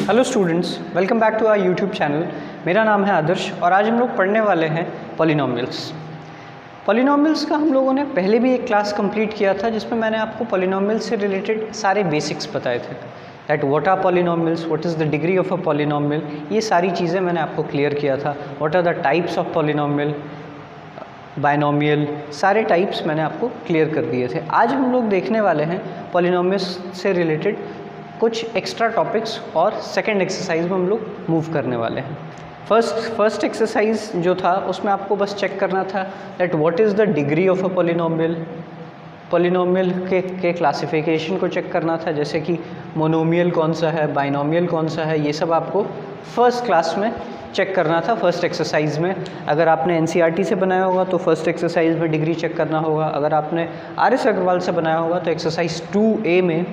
Hello students, welcome back to our YouTube channel. मेरा नाम है आदर्श और आज हम लोग पढ़ने वाले हैं पॉलिनोमियल्स। पॉलिनोमियल्स का हम लोगों ने पहले भी एक क्लास कंप्लीट किया था जिसमें मैंने आपको पॉलिनोमियल्स से रिलेटेड सारे बेसिक्स बताए थे। That what are polynomials, what is the degree of a polynomial, ये सारी चीज़ें मैंने आपको क्लियर किया था। What are the types of polynomial, binomial, सारे टाइप्स मैंने आपको क्लियर कर दिए थे। आज हम लोग देखने वाले हैं पॉलिनोमियल्स से रिलेटेड कुछ एक्स्ट्रा टॉपिक्स और सेकंड एक्सरसाइज में हम लोग मूव करने वाले हैं। फर्स्ट एक्सरसाइज जो था उसमें आपको बस चेक करना था that what is the degree of a polynomial. Polynomial के क्लासिफिकेशन को चेक करना था, जैसे कि मोनोमियल कौन सा है, बाइनोमियल कौन सा है, ये सब आपको फर्स्ट क्लास में चेक करना था फर्स्ट एक्सरसाइज में। अगर आपने एनसीईआरटी से बनाया होगा तो फर्स्ट एक्सरसाइज में डिग्री चेक करना होगा। अगर आपने आर.एस. अग्रवाल से बनाया होगा तो एक्सरसाइज 2A में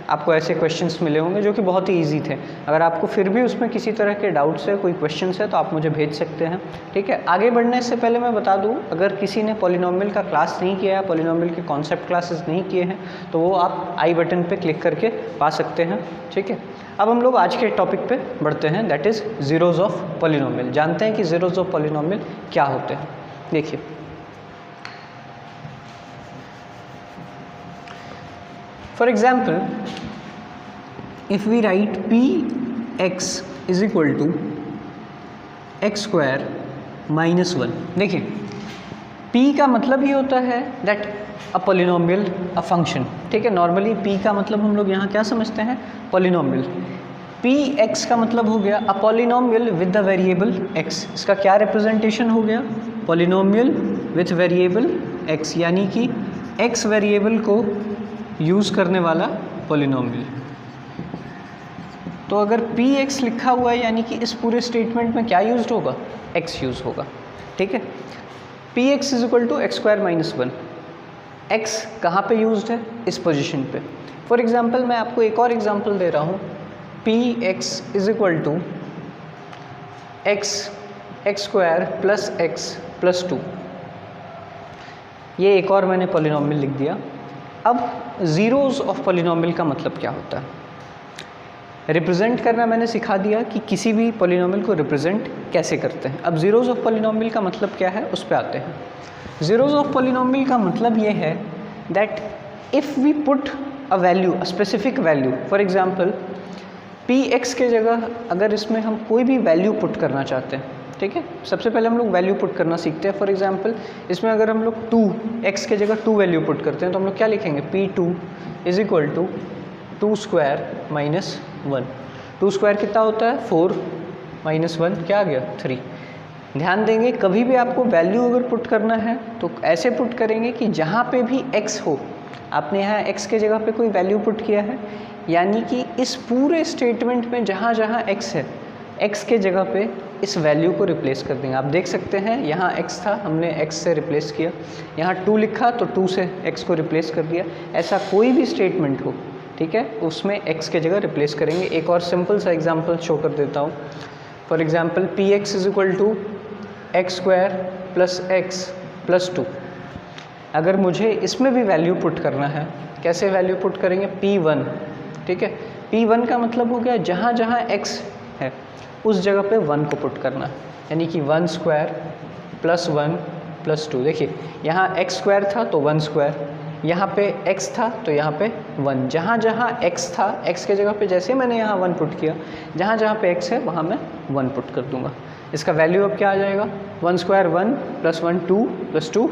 आपको ऐसे क्वेश्चंस मिले होंगे जो कि बहुत ही इजी थे। अगर आपको फिर भी उसमें किसी तरह के डाउट्स है, कोई क्वेश्चंस है, तो आप मुझे भेज सकते हैं। ठीक है, आगे बढ़ने से पहले मैं बता दूं, अगर किसी ने पॉलिनोमियल का क्लास नहीं किया है, पॉलिनोमियल के कॉन्सेप्ट क्लासेस नहीं किए हैं, तो वो आप आई बटन पे क्लिक करके पा सकते हैं। ठीक है, अब हम लोग आज के टॉपिक पे बढ़ते हैं, that is zeros of polynomial. जानते हैं कि ज़ीरोज़ ऑफ पॉलिनोमियल क्या होते हैं। देखिए, for example if we write px is equal to x square minus 1। देखिए, p का मतलब ये होता है that a polynomial a function. ठीक है, नॉर्मली p का मतलब हम लोग यहाँ क्या समझते हैं, पॉलिनोमियल। px का मतलब हो गया a polynomial with the variable x। इसका क्या रिप्रेजेंटेशन हो गया, पॉलिनोमियल विथ वेरिएबल x, यानी कि x वेरिएबल को यूज़ करने वाला पॉलिनोमियल। तो अगर px लिखा हुआ है यानी कि इस पूरे स्टेटमेंट में क्या यूज्ड होगा, x यूज़ होगा। ठीक है, px is equal to x square minus 1। x कहाँ पे यूज्ड है, इस पोजीशन पे। फॉर एग्जांपल मैं आपको एक और एग्जांपल दे रहा हूँ, px is equal to x square plus x plus 2। ये एक और मैंने पॉलिनोमियल लिख दिया। अब ज़ीरोज़ ऑफ पॉलिनोमियल का मतलब क्या होता है, रिप्रेजेंट करना मैंने सिखा दिया कि किसी भी पॉलिनोमियल को रिप्रेजेंट कैसे करते हैं। अब ज़ीरोज़ ऑफ पॉलिनोमियल का मतलब क्या है, उस पर आते हैं। ज़ीरोज़ ऑफ पॉलिनोमियल का मतलब ये है that if we put a value, a specific value, for example px के जगह अगर इसमें हम कोई भी वैल्यू पुट करना चाहते हैं, ठीक है, सबसे पहले हम लोग वैल्यू पुट करना सीखते हैं। फॉर एग्जांपल इसमें अगर हम लोग 2x के जगह 2 वैल्यू पुट करते हैं तो हम लोग क्या लिखेंगे, p2 is equal to 2 square minus 1। 2 square कितना होता है, 4 माइनस 1 क्या आ गया, 3। ध्यान देंगे, कभी भी आपको वैल्यू अगर पुट करना है तो ऐसे पुट करेंगे कि जहाँ पे भी x हो, आपने यहाँ x के जगह पे कोई वैल्यू पुट किया है, यानी कि इस पूरे स्टेटमेंट में जहाँ जहाँ x है, x के जगह पे इस वैल्यू को रिप्लेस कर देंगे। आप देख सकते हैं यहाँ x था, हमने x से रिप्लेस किया, यहाँ 2 लिखा तो 2 से x को रिप्लेस कर दिया। ऐसा कोई भी स्टेटमेंट हो, ठीक है, उसमें x के जगह रिप्लेस करेंगे। एक और सिंपल सा एग्जांपल शो कर देता हूँ। For example px is equal to x square plus x plus 2। अगर मुझे इसमें भी वैल्यू पुट करना है, कैसे वैल्यू पुट करेंगे, p1। ठीक है, p1 का मतलब हो गया जहाँ जहाँ x है उस जगह पे 1 को पुट करना, यानी कि 1 स्क्वायर प्लस 1 प्लस 2। देखिए, यहाँ x स्क्वायर था तो 1 स्क्वायर, यहाँ पे x था तो यहाँ पे 1। जहाँ जहाँ x था, x के जगह पे जैसे मैंने यहाँ 1 पुट किया, जहाँ जहाँ पे x है वहाँ मैं 1 पुट कर दूँगा। इसका वैल्यू अब क्या आ जाएगा, 1 स्क्वायर 1 प्लस 1 2 प्लस 2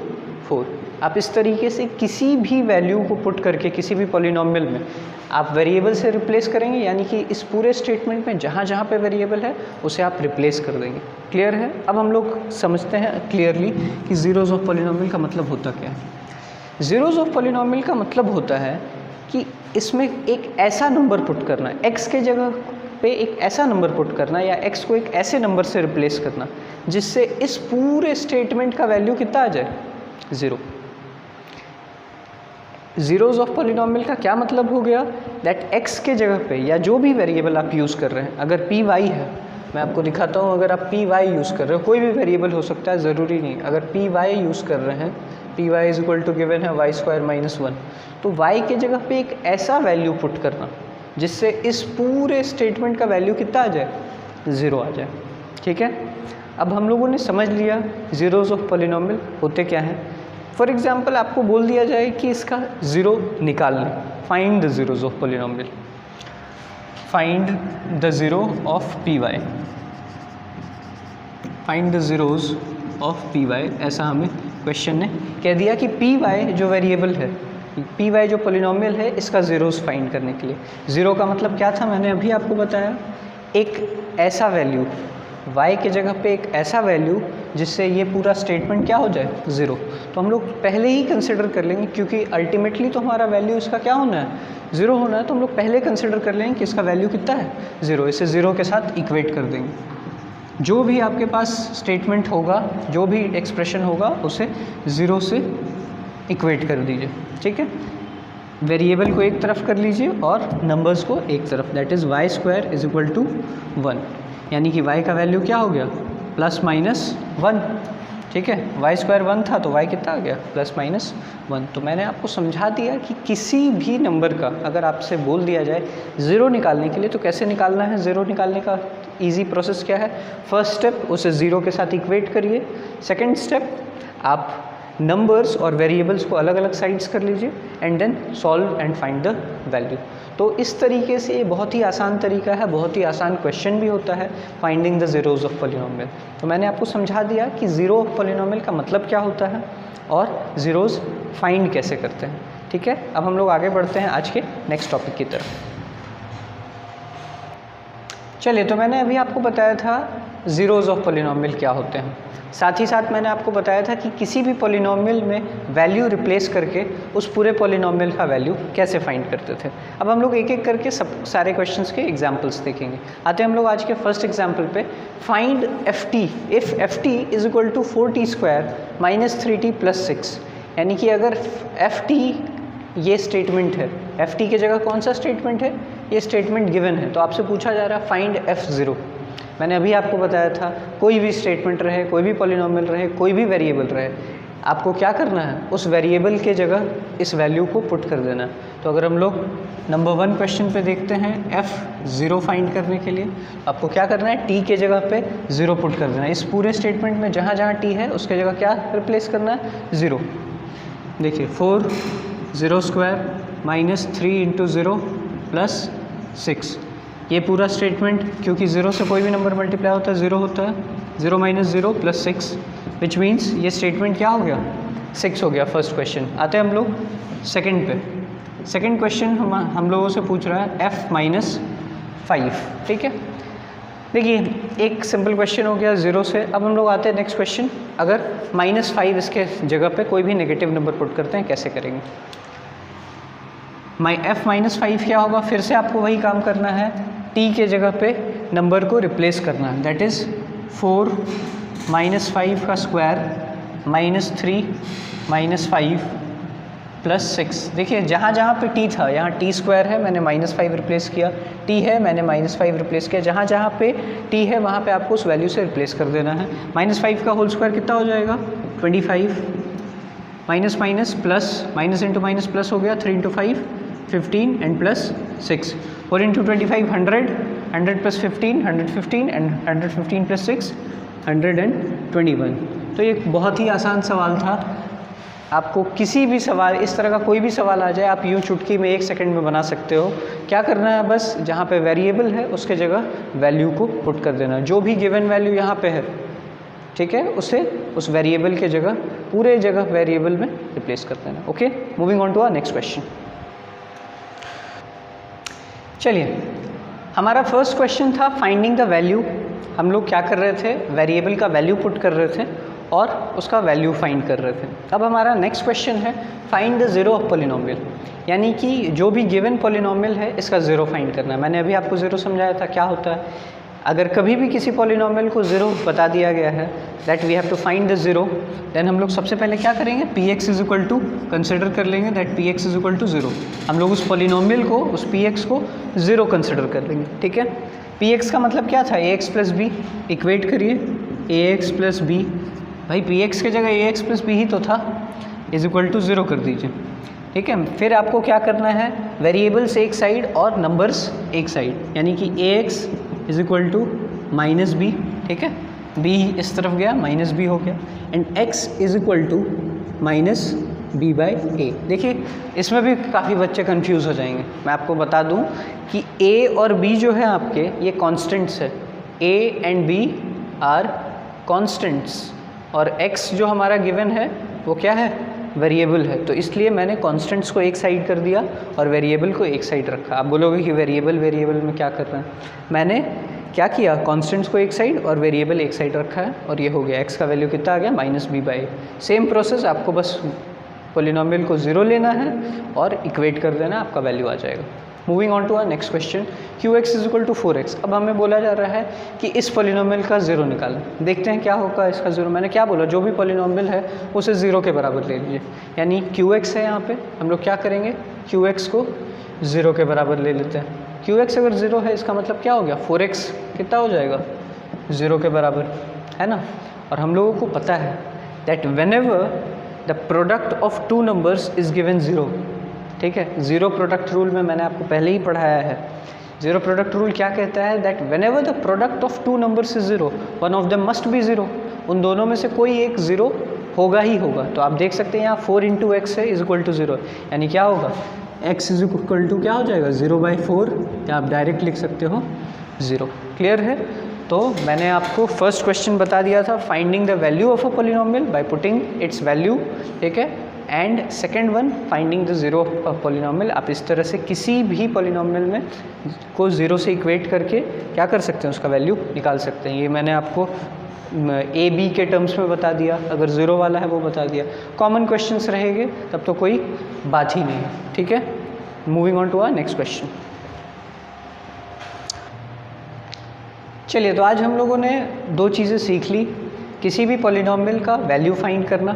4। आप इस तरीके से किसी भी वैल्यू को पुट करके किसी भी पॉलिनोमियल में आप वेरिएबल से रिप्लेस करेंगे, यानी कि इस पूरे स्टेटमेंट में जहाँ जहाँ पे वेरिएबल है उसे आप रिप्लेस कर देंगे। क्लियर है। अब हम लोग समझते हैं क्लियरली कि ज़ीरोज़ ऑफ पॉलिनोमियल का मतलब होता क्या है। ज़ीरोज़ ऑफ पॉलिनोमियल का मतलब होता है कि इसमें एक ऐसा नंबर पुट करना है, x के जगह पे एक ऐसा नंबर पुट करना, या x को एक ऐसे नंबर से रिप्लेस करना जिससे इस पूरे स्टेटमेंट का वैल्यू कितना आ जाए, 0। ज़ीरोज़ ऑफ पॉलिनोमियल का क्या मतलब हो गया, दैट x के जगह पे या जो भी वेरिएबल आप यूज़ कर रहे हैं, अगर py है, मैं आपको दिखाता हूँ, अगर आप py यूज़ कर रहे हो, कोई भी वेरिएबल हो सकता है, ज़रूरी नहीं, अगर py यूज़ कर रहे हैं, py is equal to given है y स्क्वायर माइनस 1, तो y के जगह पे एक ऐसा वैल्यू पुट करना जिससे इस पूरे स्टेटमेंट का वैल्यू कितना आ जाए, 0 आ जाए। ठीक है, अब हम लोगों ने समझ लिया ज़ीरोज़ ऑफ पॉलिनॉमियल होते क्या हैं। फॉर एग्जांपल आपको बोल दिया जाए कि इसका ज़ीरो निकाल लें, find the zeros of polynomial, find the zero of P Y, find the zeros of P Y, ऐसा हमें क्वेश्चन ने कह दिया कि पी वाई जो वेरिएबल है, पी वाई जो पॉलिनॉमियल है, इसका ज़ीरोज़ फाइंड करने के लिए। ज़ीरो का मतलब क्या था, मैंने अभी आपको बताया, एक ऐसा वैल्यू y के जगह पे, एक ऐसा वैल्यू जिससे ये पूरा स्टेटमेंट क्या हो जाए, 0। तो हम लोग पहले ही कंसिडर कर लेंगे, क्योंकि अल्टीमेटली तो हमारा वैल्यू इसका क्या होना है, 0 होना है, तो हम लोग पहले कंसिडर कर लेंगे कि इसका वैल्यू कितना है, 0। इसे 0 के साथ इक्वेट कर देंगे। जो भी आपके पास स्टेटमेंट होगा, जो भी एक्सप्रेशन होगा, उसे 0 से इक्वेट कर दीजिए। ठीक है, वेरिएबल को एक तरफ कर लीजिए और नंबर्स को एक तरफ, दैट इज़ y² = 1, यानी कि y का वैल्यू क्या हो गया, ±1। ठीक है, y² 1 था तो y कितना आ गया, ±1। तो मैंने आपको समझा दिया कि किसी भी नंबर का अगर आपसे बोल दिया जाए 0 निकालने के लिए तो कैसे निकालना है। 0 निकालने का ईजी प्रोसेस क्या है, फर्स्ट स्टेप उसे 0 के साथ इक्वेट करिए, सेकेंड स्टेप आप नंबर्स और वेरिएबल्स को अलग अलग साइड्स कर लीजिए and then solve and find the value. तो इस तरीके से ये बहुत ही आसान तरीका है, बहुत ही आसान क्वेश्चन भी होता है, finding the zeros of polynomial. तो मैंने आपको समझा दिया कि ज़ीरो ऑफ पॉलिनॉमियल का मतलब क्या होता है और ज़ीरोज़ फाइंड कैसे करते हैं। ठीक है, अब हम लोग आगे बढ़ते हैं आज के नेक्स्ट टॉपिक की तरफ। चलिए, तो मैंने अभी आपको बताया था ज़ीरोज़ ऑफ पॉलिनॉमियल क्या होते हैं, साथ ही साथ मैंने आपको बताया था कि किसी भी पॉलिनॉमियल में वैल्यू रिप्लेस करके उस पूरे पॉलिनॉमियल का वैल्यू कैसे फाइंड करते थे। अब हम लोग एक एक करके सारे क्वेश्चंस के एग्जांपल्स देखेंगे। आते हैं हम लोग आज के फर्स्ट एग्जांपल पे, find ft if ft = 4t² - 3t + 6। यानी कि अगर ft ये स्टेटमेंट है, ft की जगह कौन सा स्टेटमेंट है, ये स्टेटमेंट गिवन है, तो आपसे पूछा जा रहा है फाइंड f0। मैंने अभी आपको बताया था कोई भी स्टेटमेंट रहे, कोई भी पॉलिनॉमियल रहे, कोई भी वेरिएबल रहे, आपको क्या करना है, उस वेरिएबल के जगह इस वैल्यू को पुट कर देना है। तो अगर हम लोग नंबर 1 क्वेश्चन पे देखते हैं, f0 फाइंड करने के लिए आपको क्या करना है, t के जगह पे 0 पुट कर देना है। इस पूरे स्टेटमेंट में जहाँ जहाँ t है उसके जगह क्या रिप्लेस करना है, 0। देखिए 4 0² - 3 × 0 + 6, ये पूरा स्टेटमेंट, क्योंकि 0 से कोई भी नंबर मल्टीप्लाई होता है 0 होता है, 0 - 0 + 6, विच मीन्स ये स्टेटमेंट क्या हो गया, 6 हो गया फर्स्ट क्वेश्चन। आते हैं हम लोग सेकंड पे। सेकंड क्वेश्चन हम लोगों से पूछ रहा है f - 5। ठीक है, देखिए एक सिंपल क्वेश्चन हो गया 0 से। अब हम लोग आते हैं नेक्स्ट क्वेश्चन, अगर -5 इसके जगह पे कोई भी नेगेटिव नंबर पुट करते हैं, कैसे करेंगे। f - 5 क्या होगा, फिर से आपको वही काम करना है, t के जगह पे नंबर को रिप्लेस करना है, दैट इज़ 4 - 5 का स्क्वायर -3 - 5 + 6। देखिए जहाँ जहाँ पे t था, यहाँ t² है, मैंने -5 रिप्लेस किया, t है, मैंने -5 रिप्लेस किया, जहाँ जहाँ पे t है वहाँ पे आपको उस वैल्यू से रिप्लेस कर देना है। -5 का होल स्क्वायर कितना हो जाएगा, 25, minus minus plus, minus into minus plus हो गया, 3 × 5 15 एंड प्लस 6, 4 × 25 100, 100 + 15 115 एंड 115 + 6 121। तो ये बहुत ही आसान सवाल था। आपको किसी भी सवाल, इस तरह का कोई भी सवाल आ जाए, आप यूँ चुटकी में 1 सेकंड में बना सकते हो। क्या करना है, बस जहाँ पे वेरिएबल है उसके जगह वैल्यू को पुट कर देना, जो भी गिवन वैल्यू यहाँ पे है, ठीक है, उसे उस वेरिएबल के जगह, पूरे जगह वेरिएबल में रिप्लेस कर देना। Okay, moving on to our next question. चलिए, हमारा फर्स्ट क्वेश्चन था फाइंडिंग द वैल्यू। हम लोग क्या कर रहे थे, वेरिएबल का वैल्यू पुट कर रहे थे और उसका वैल्यू फाइंड कर रहे थे। अब हमारा नेक्स्ट क्वेश्चन है find the zero of polynomial, यानी कि जो भी गिवन पॉलिनोमियल है इसका ज़ीरो फाइंड करना है। मैंने अभी आपको ज़ीरो समझाया था क्या होता है। अगर कभी भी किसी पॉलिनोमियल को ज़ीरो बता दिया गया है, that we have to find the zero, then हम लोग सबसे पहले क्या करेंगे, px = कंसिडर कर लेंगे, दैट px = 0। हम लोग उस पॉलिनोमियल को, उस px को ज़ीरो कंसिडर कर लेंगे, ठीक है। px का मतलब क्या था, ax + b, इक्वेट करिए ax + b, भाई px के जगह ax + b ही तो था, = 0 कर दीजिए। ठीक है। फिर आपको क्या करना है, वेरिएबल्स एक साइड और नंबर्स एक साइड, यानी कि ax is equal to minus B, ठीक है, b इस तरफ गया माइनस बी हो गया, and x is equal to minus B by A. देखिए इसमें भी काफ़ी बच्चे कंफ्यूज हो जाएंगे। मैं आपको बता दूं कि a और b जो है आपके ये कांस्टेंट्स है, a and b are constants, और x जो हमारा गिवन है वो क्या है, वेरिएबल है। तो इसलिए मैंने कांस्टेंट्स को एक साइड कर दिया और वेरिएबल को एक साइड रखा। आप बोलोगे कि वेरिएबल में क्या कर रहे हैं, मैंने क्या किया, कांस्टेंट्स को एक साइड और वेरिएबल एक साइड रखा है, और ये हो गया x का वैल्यू कितना आ गया, minus B by. Same process, आपको बस पॉलिनोमियल को ज़ीरो लेना है और इक्वेट कर देना, आपका वैल्यू आ जाएगा। Moving on to our next question, QX is equal to 4x। अब हमें बोला जा रहा है कि इस पॉलिनोमियल का ज़ीरो निकालें। देखते हैं क्या होगा इसका ज़ीरो। मैंने क्या बोला, जो भी पॉलिनोमियल है उसे ज़ीरो के बराबर ले लीजिए, यानी QX है यहाँ पे, हम लोग क्या करेंगे, QX को ज़ीरो के बराबर ले लेते हैं। QX अगर ज़ीरो है इसका मतलब क्या हो गया, 4x कितना हो जाएगा, ज़ीरो के बराबर, है ना। और हम लोगों को पता है that whenever the product of two numbers is given zero, ठीक है। ज़ीरो प्रोडक्ट रूल में मैंने आपको पहले ही पढ़ाया है। ज़ीरो प्रोडक्ट रूल क्या कहता है, that whenever the product of two numbers is zero, one of them must be zero. उन दोनों में से कोई एक ज़ीरो होगा ही होगा। तो आप देख सकते हैं यहाँ 4 इंटू एक्स है इज इक्वल टू ज़ीरो, यानी क्या होगा, x इज इक्वल टू क्या हो जाएगा, 0/4, या आप डायरेक्ट लिख सकते हो 0। क्लियर है। तो मैंने आपको फर्स्ट क्वेश्चन बता दिया था, finding the value of a polynomial by putting it's value, ठीक है। And second one, finding the zero of polynomial. आप इस तरह से किसी भी पॉलिनोमियल में को ज़ीरो से इक्वेट करके क्या कर सकते हैं, उसका वैल्यू निकाल सकते हैं। ये मैंने आपको ए बी के टर्म्स में बता दिया, अगर ज़ीरो वाला है वो बता दिया। कॉमन क्वेश्चंस रहेंगे तब तो कोई बात ही नहीं है, ठीक है। Moving on to our next question. चलिए, तो आज हम लोगों ने दो चीज़ें सीख ली, किसी भी पॉलिनोमियल का वैल्यू फाइंड करना,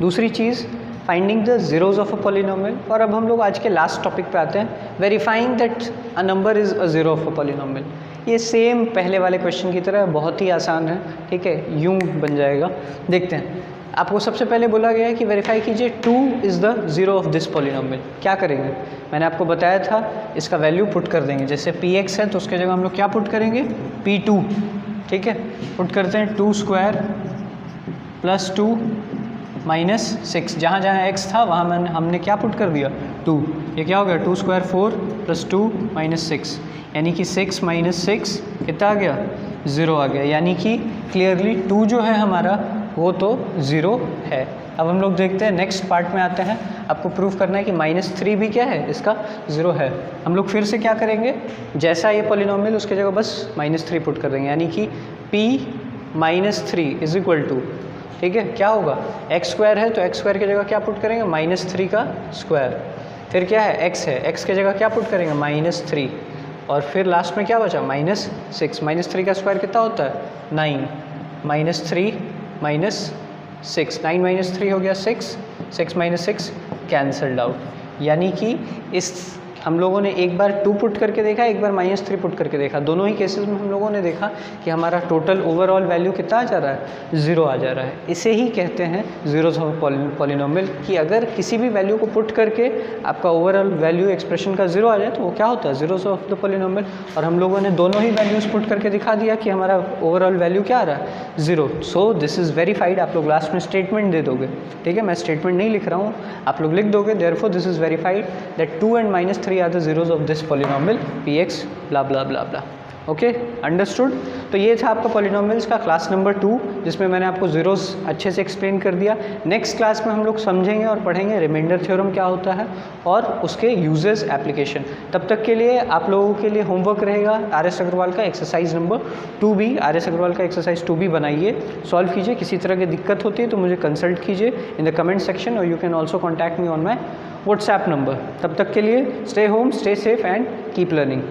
दूसरी चीज़ finding the zeros of a polynomial. और अब हम लोग आज के लास्ट टॉपिक पे आते हैं, verifying that a number is a zero of a polynomial. ये सेम पहले वाले क्वेश्चन की तरह बहुत ही आसान है, ठीक है, यूं बन जाएगा। देखते हैं, आपको सबसे पहले बोला गया है कि वेरीफाई कीजिए 2 is the zero of this polynomial. क्या करेंगे, मैंने आपको बताया था इसका वैल्यू पुट कर देंगे। जैसे px है तो उसके जगह हम लोग क्या पुट करेंगे, p2, ठीक है। पुट करते हैं 2 स्क्वायर प्लस 2 माइनस 6, जहाँ जहाँ x था वहाँ हमने क्या पुट कर दिया, 2। ये क्या हो गया, 2 स्क्वायर 4 प्लस 2 माइनस 6, यानी कि 6 माइनस 6 कितना आ गया, 0 आ गया। यानी कि क्लियरली 2 जो है हमारा वो तो ज़ीरो है। अब हम लोग देखते हैं नेक्स्ट पार्ट में आते हैं, आपको प्रूफ करना है कि -3 भी क्या है, इसका ज़ीरो है। हम लोग फिर से क्या करेंगे, जैसा ये पॉलिनोमियल उसके जगह बस -3 पुट कर देंगे, यानी कि p-3 इज इक्वल टू, ठीक है, क्या होगा, x स्क्वायर है तो x स्क्वायर की जगह क्या पुट करेंगे, -3 का स्क्वायर। फिर क्या है, x है, x की जगह क्या पुट करेंगे, -3, और फिर लास्ट में क्या बचा, -6। -3 का स्क्वायर कितना होता है, 9, -3 -6, 9 - 3 हो गया 6, 6 - 6 कैंसल्ड आउट। यानी कि इस हम लोगों ने एक बार 2 पुट करके देखा, एक बार -3 पुट करके देखा। दोनों ही केसेस में हम लोगों ने देखा कि हमारा टोटल ओवरऑल वैल्यू कितना आ जा रहा है, 0 आ जा रहा है। इसे ही कहते हैं ज़ीरोज़ ऑफ पॉलिनोमियल, कि अगर किसी भी वैल्यू को पुट करके आपका ओवरऑल वैल्यू एक्सप्रेशन का 0 आ जाए तो वो क्या होता है, ज़ीरोज़ ऑफ द पॉलिनोमियल। और हम लोगों ने दोनों ही वैल्यूज़ पुट करके दिखा दिया कि हमारा ओवरऑल वैल्यू क्या आ रहा है, 0। So this is verified. आप लोग लास्ट में स्टेटमेंट दे दोगे, ठीक है, मैं स्टेटमेंट नहीं लिख रहा हूँ, आप लोग लिख दोगे, therefore this is verified that 2 and -3 are the zeros of this polynomial px blah blah blah blah। Okay, understood. तो ये था आपका पॉलिनोमियल्स का क्लास नंबर 2, जिसमें मैंने आपको ज़ीरोज़ अच्छे से एक्सप्लेन कर दिया। नेक्स्ट क्लास में हम लोग समझेंगे और पढ़ेंगे रिमाइंडर थ्योरम क्या होता है और उसके यूजेस एप्लीकेशन। तब तक के लिए आप लोगों के लिए होमवर्क रहेगा RS अग्रवाल का exercise number 2B। RS Agarwal का एक्सरसाइज 2B बनाइए, सॉल्व कीजिए। किसी तरह की दिक्कत होती है तो मुझे कंसल्ट कीजिए इन द कमेंट सेक्शन, और you can also contact me on my WhatsApp number. तब तक के लिए stay home, stay safe and keep learning.